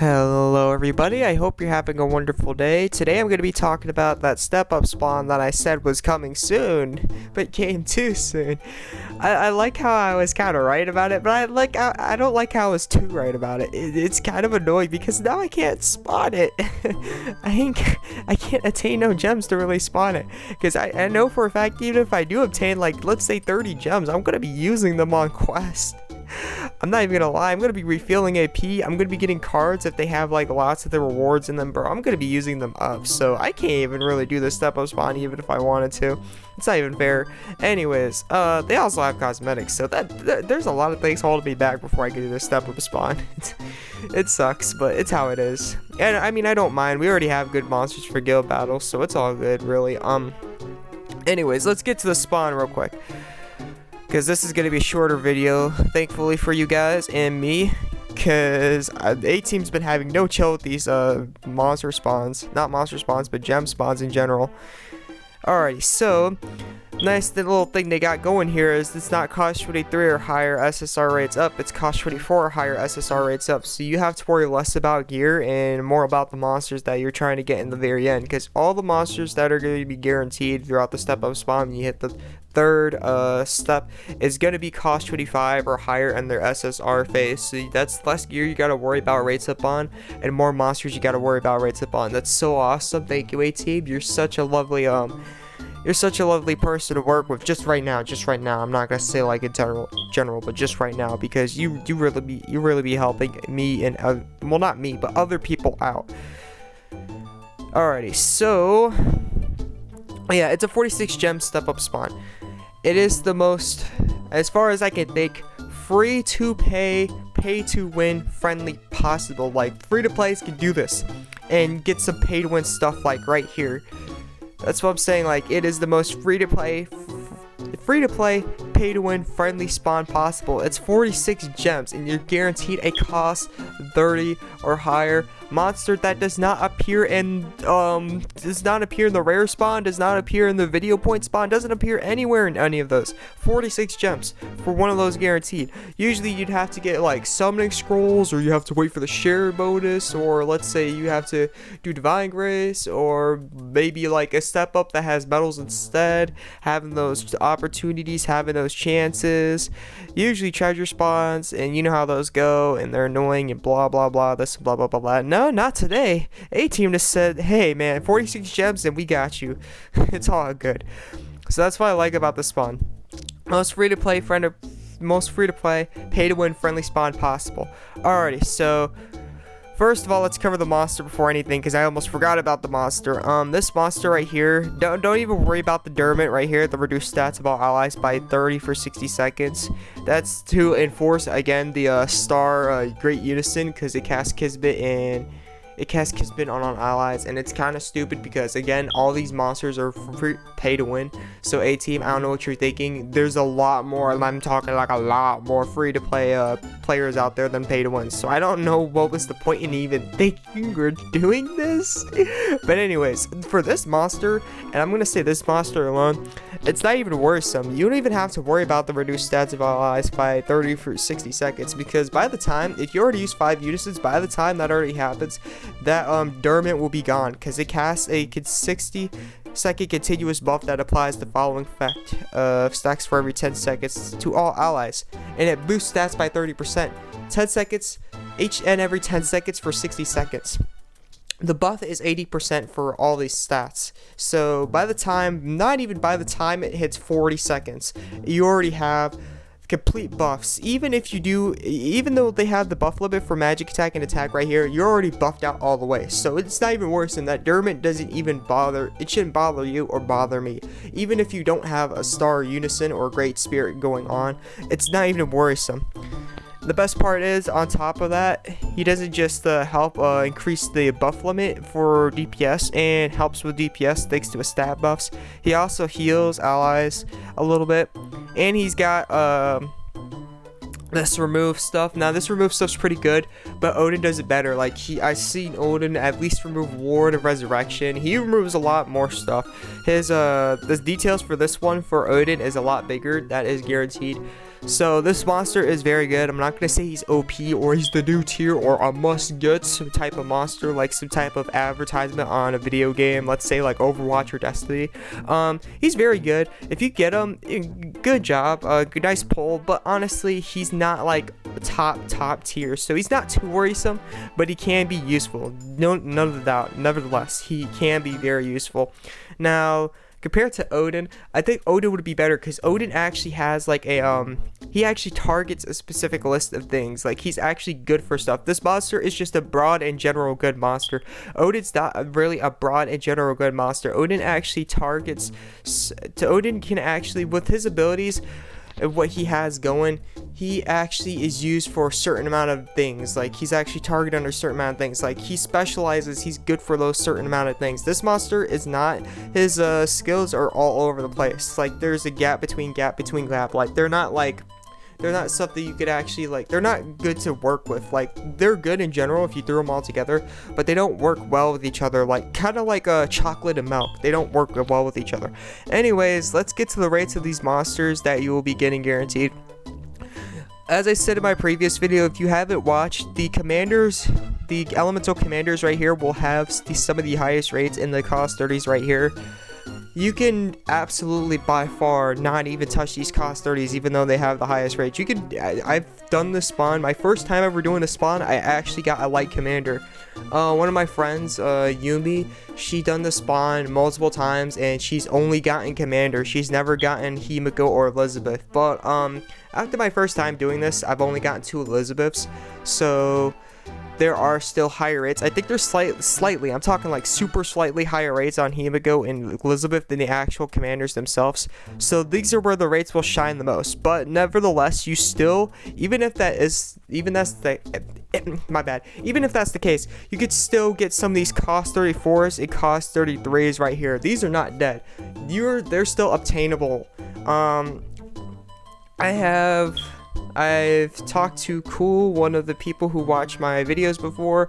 Hello everybody, I hope you're having a wonderful day. Today I'm going to be talking about that step up spawn that I said was coming soon, but came too soon. I like how I was kind of right about it, but I don't like how I was too right about it. It's kind of annoying because now I can't spawn it. I can't attain no gems to really spawn it, because I know for a fact even if I do obtain like let's say 30 gems, I'm going to be using them on quest. I'm not even gonna lie, I'm gonna be refilling AP. I'm gonna be getting cards if they have like lots of the rewards in them, bro. I'm gonna be using them up, so I can't even really do the step up spawn even if I wanted to. It's not even fair. Anyways, they also have cosmetics, so there's a lot of things holding me back before I can do the step up spawn. It sucks, but it's how it is. And I mean, I don't mind. We already have good monsters for guild battles, so it's all good, really. Anyways, let's get to the spawn real quick, because this is going to be a shorter video, thankfully for you guys and me, because A-Team's been having no chill with these monster spawns. Not monster spawns, but gem spawns in general. Alrighty, so nice little thing they got going here is it's not cost 23 or higher SSR rates up, it's cost 24 or higher SSR rates up, so you have to worry less about gear and more about the monsters that you're trying to get in the very end, because all the monsters that are going to be guaranteed throughout the step up spawn when you hit the third step is going to be cost 25 or higher in their SSR phase, so that's less gear you got to worry about rates up on and more monsters you got to worry about rates up on. That's so awesome. Thank you, A-Team. You're such a lovely person to work with. Just right now, I'm not gonna say like in general, but just right now, because you really be helping me and well, not me, but other people out. Alrighty, so yeah, it's a 46 gem step up spawn. It is the most, as far as I can think, free to pay to win friendly possible. Like free to plays can do this and get some pay to win stuff like right here. That's what I'm saying. Like, it is the most free to play, pay to win friendly spawn possible. It's 46 gems and you're guaranteed a cost 30 or higher monster that does not appear in the rare spawn, does not appear in the video point spawn, doesn't appear anywhere in any of those. 46 gems for one of those guaranteed. Usually you'd have to get like summoning scrolls, or you have to wait for the share bonus, or let's say you have to do divine grace, or maybe like a step up that has medals instead. Having those opportunities, having those chances, usually treasure spawns, and you know how those go, and they're annoying and blah blah blah, this blah blah blah blah. No, not today. A-Team just said, hey man, 46 gems and we got you. It's all good. So that's what I like about the spawn. Most free to play, pay to win friendly spawn possible. Alrighty, so first of all, let's cover the monster before anything, because I almost forgot about the monster. This monster right here, don't even worry about the Dermot right here, the reduced stats of all allies by 30 for 60 seconds. That's to enforce, again, the star Great Unison, because it casts Kismet on allies, and it's kind of stupid because, again, all these monsters are free pay to win. So A-Team, I don't know what you're thinking. There's a lot more, I'm talking like a lot more free to play players out there than pay to win. So I don't know what was the point in even thinking we're doing this. But anyways, for this monster, and I'm gonna say this monster alone, it's not even worrisome. You don't even have to worry about the reduced stats of allies by 30 for 60 seconds, because by the time, if you already use 5 Unisons, by the time that already happens, that Dermot will be gone, because it casts a 60-second continuous buff that applies the following effect of stacks for every 10 seconds to all allies, and it boosts stats by 30%. 10 seconds each and every 10 seconds for 60 seconds. The buff is 80% for all these stats. So by the time, not even by the time it hits 40 seconds, you already have complete buffs. Even though they have the buff limit for magic attack and attack right here, you're already buffed out all the way. So it's not even worse than that. Dermot doesn't even bother. It shouldn't bother you or bother me. Even if you don't have a star Unison or great spirit going on, it's not even worrisome. The best part is, on top of that, he doesn't just help increase the buff limit for DPS and helps with DPS thanks to his stat buffs. He also heals allies a little bit, and he's got this remove stuff. Now this remove stuff's pretty good, but Odin does it better. Like I've seen Odin at least remove Ward of Resurrection. He removes a lot more stuff. His the details for this one for Odin is a lot bigger. That is guaranteed. So this monster is very good. I'm not gonna say he's OP or he's the new tier or a must get some type of monster, like some type of advertisement on a video game, let's say like Overwatch or Destiny. He's very good. If you get him, good job, nice pull, but honestly he's not like top tier, so he's not too worrisome, but he can be useful, none of the doubt. Nevertheless, he can be very useful. Now compared to Odin, I think Odin would be better because Odin actually has like a he actually targets a specific list of things. Like he's actually good for stuff. This monster is just a broad and general good monster. Odin's not really a broad and general good monster. Odin actually targets. Odin can actually, with his abilities and what he has going, he actually is used for a certain amount of things. Like he's actually targeted under a certain amount of things. Like he specializes, he's good for those certain amount of things. This monster is not. His skills are all over the place. Like there's a gap between gap. Like they're not stuff that you could actually, like, they're not good to work with. Like they're good in general if you threw them all together, but they don't work well with each other. Like kind of like chocolate and milk, they don't work well with each other. Anyways, let's get to the rates of these monsters that you will be getting guaranteed. As I said in my previous video, if you haven't watched, the commanders, the elemental commanders right here will have some of the highest rates in the cost 30s right here. You can absolutely by far not even touch these cost 30s, even though they have the highest rates. You can, I've done the spawn, my first time ever doing a spawn, I actually got a light commander. One of my friends, Yumi, she done the spawn multiple times and she's only gotten commander. She's never gotten Himiko or Elizabeth. But after my first time doing this, I've only gotten 2 Elizabeths. So there are still higher rates. I think there's slightly, I'm talking like super slightly higher rates on Himiko and Elizabeth than the actual commanders themselves. So these are where the rates will shine the most. But nevertheless, you still, even if that's the case, you could still get some of these cost 34s and cost 33s right here. These are not dead. They're still obtainable. I've talked to Cool, one of the people who watch my videos before,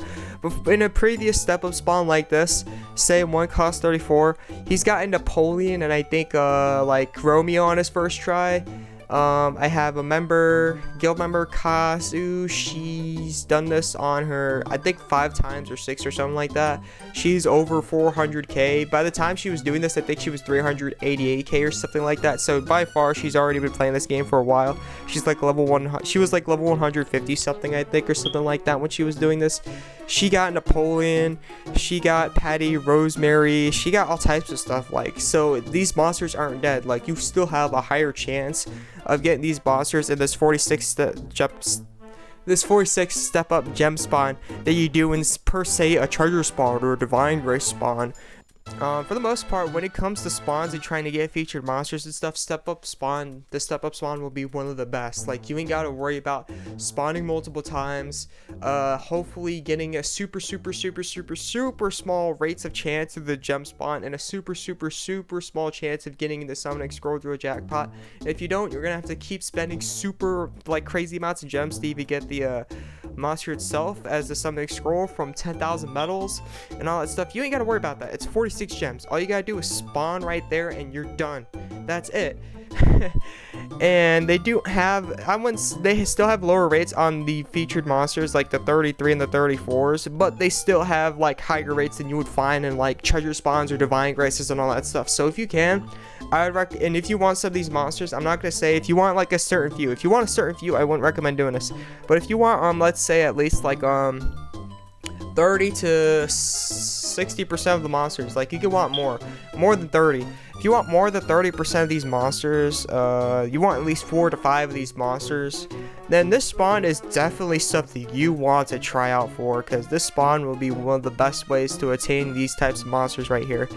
in a previous step up spawn like this, say one cost 34, he's gotten Napoleon and I think like Romeo on his first try. I have a guild member, Kazu. She's done this on her, I think 5 times or 6 or something like that. She's over 400k. By the time she was doing this, I think she was 388k or something like that. So by far, she's already been playing this game for a while. She's like level 1. She was like level 150 something, I think, or something like that when she was doing this. She got Napoleon. She got Patty, Rosemary. She got all types of stuff. Like, so these monsters aren't dead. Like you still have a higher chance of getting these monsters in this 46 step up gem spawn that you do in per se a treasure spawn or a divine grace spawn. For the most part, when it comes to spawns and trying to get featured monsters and stuff, the step up spawn will be one of the best. Like you ain't gotta worry about spawning multiple times, hopefully getting a super small rates of chance of the gem spawn and a super small chance of getting the summoning scroll through a jackpot. And if you don't, you're gonna have to keep spending super like crazy amounts of gems to even get the monster itself as the summoning scroll from 10,000 medals and all that stuff. You ain't gotta worry about that. It's 46 gems. All you gotta do is spawn right there and you're done. That's it. And they do have, they still have lower rates on the featured monsters like the 33 and the 34s, but they still have like higher rates than you would find in like treasure spawns or divine graces and all that stuff. So if you can, I would recommend, and if you want some of these monsters, I'm not gonna say if you want like a certain few. If you want a certain few, I wouldn't recommend doing this. But if you want let's say at least like 30 to 60% of the monsters, like you could want more than 30. If you want more than 30% of these monsters, you want at least 4 to 5 of these monsters, then this spawn is definitely something you want to try out for, because this spawn will be one of the best ways to attain these types of monsters right here.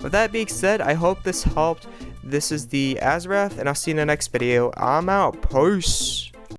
With that being said, I hope this helped. This is the Azurewrath, and I'll see you in the next video. I'm out. Peace.